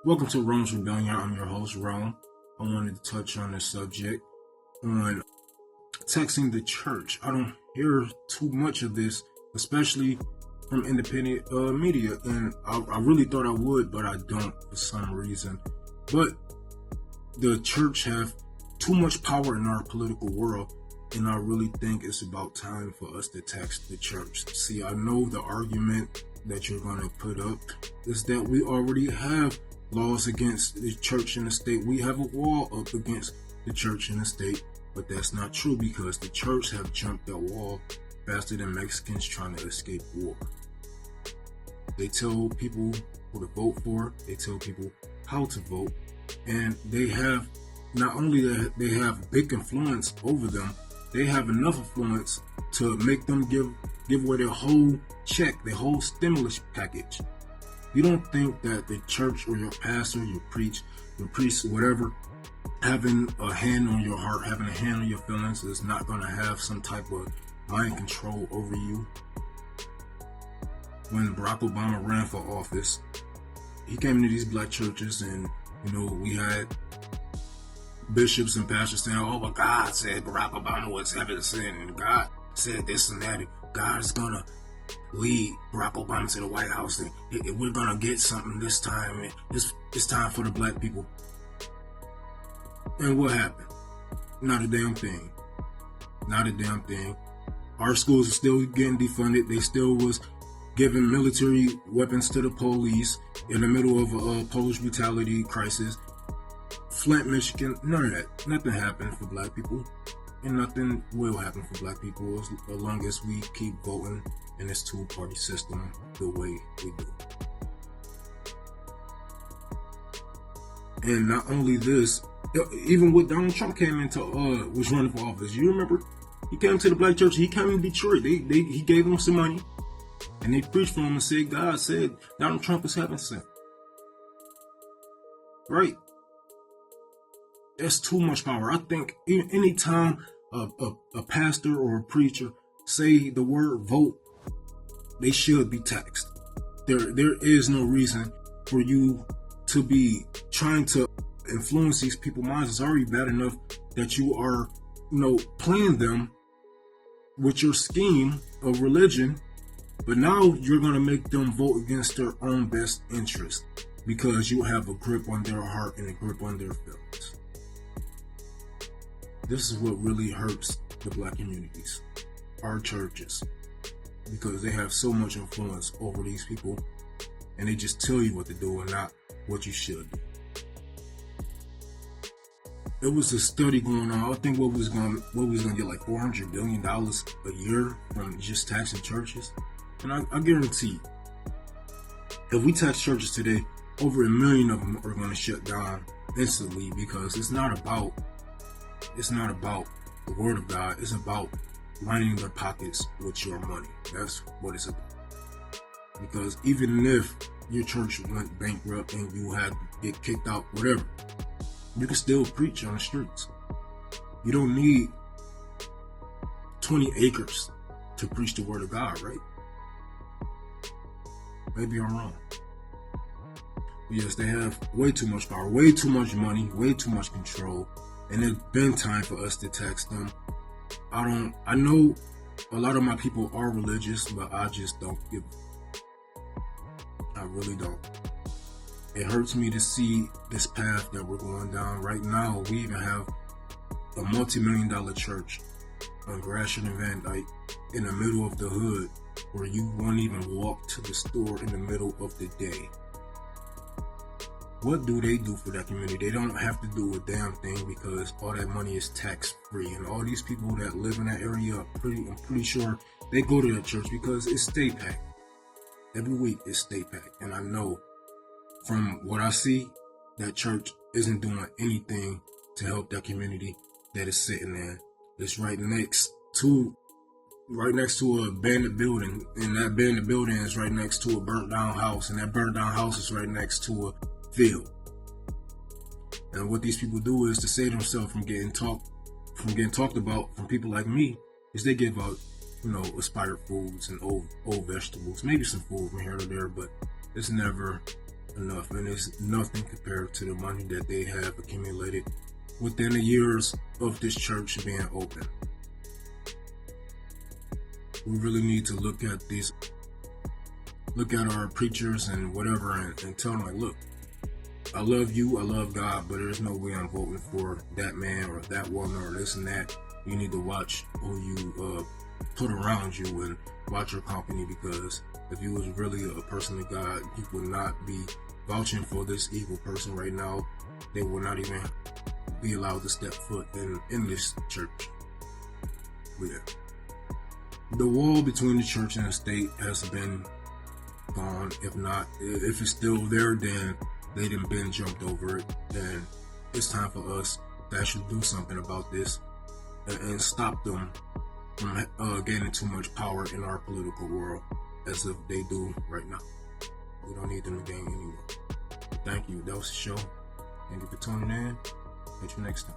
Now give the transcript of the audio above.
Welcome to Rome's Rebellion. I'm your host, Rome. I wanted to touch on this subject on texting the church. I don't hear too much of this, especially from independent media, and I really thought I would, but I don't for some reason. But the church have too much power in our political world, and I really think it's about time for us to text the church. See, I know the argument that you're going to put up is that we already have laws against the church and the state. We have a wall up against the church and the state, but that's not true because the church have jumped that wall faster than Mexicans trying to escape war. They tell people who to vote for, they tell people how to vote, and they have not only that they have big influence over them, they have enough influence to make them give away their whole check, their whole stimulus package. You don't think that the church or your pastor, your priest, whatever, having a hand on your heart, having a hand on your feelings is not going to have some type of mind control over you? When Barack Obama ran for office, he came into these black churches and, we had bishops and pastors saying, oh, but God said Barack Obama was having sin, and God said this and that, and God is going to lead Barack Obama to the White House, and we're going to get something this time, and it's time for the black people. And what happened? Not a damn thing. Not a damn thing. Our schools are still getting defunded. They still was giving military weapons to the police in the middle of a Polish brutality crisis. Flint, Michigan, none of that. Nothing happened for black people, and nothing will happen for black people as long as we keep voting in this two-party system the way we do. And not only this, even when Donald Trump came into was running for office, you remember he came to the black church. He came in Detroit. He gave them some money, and they preached for him and said God said Donald Trump is having sin. Right? That's too much power. I think anytime a pastor or a preacher say the word vote, they should be taxed. There is no reason for you to be trying to influence these people's minds. It's already bad enough that you are, playing them with your scheme of religion, but now you're going to make them vote against their own best interest because you have a grip on their heart and a grip on their feelings. This is what really hurts the black communities, our churches, because they have so much influence over these people, and they just tell you what to do and not what you should do. There was a study going on. I think what was going to get like $400 billion a year from just taxing churches, and I guarantee, if we tax churches today, over 1 million of them are going to shut down instantly because it's not about the word of God. It's about lining their pockets with your money. That's what it's about. Because even if your church went bankrupt and you had to get kicked out, whatever, you can still preach on the streets. You don't need 20 acres to preach the word of God, right? Maybe I'm wrong. But yes, they have way too much power, way too much money, way too much control. And it's been time for us to tax them. I know a lot of my people are religious, but I just don't give a. I really don't. It hurts me to see this path that we're going down right now. We even have a multi-million-dollar church on Gratiot and Van Dyke in the middle of the hood where you won't even walk to the store in the middle of the day. What do they do for that community? They don't have to do a damn thing because all that money is tax-free. And all these people that live in that area, I'm pretty sure they go to that church because it's stay packed. Every week it's stay packed. And I know from what I see, that church isn't doing anything to help that community that is sitting there. It's right next to an abandoned building. And that abandoned building is right next to a burnt down house. And that burnt down house is right next to a field. And what these people do is to save themselves from getting talked about from people like me, is they give out, expired foods and old vegetables, maybe some food from here or there, but it's never enough, and it's nothing compared to the money that they have accumulated within the years of this church being open. We really need to look at our preachers and whatever, and tell them, like, look, I love you, I love God, but there's no way I'm voting for that man or that woman or this and that. You need to watch who you put around you and watch your company, because if you was really a person of God, you would not be vouching for this evil person right now. They will not even be allowed to step foot in this church. Yeah. The wall between the church and the state has been gone. If it's still there, then they done been jumped over it, and it's time for us to actually do something about this and stop them from gaining too much power in our political world, as if they do right now. We don't need them to gain anymore. Thank you. That was the show. Thank you for tuning in. Catch you next time.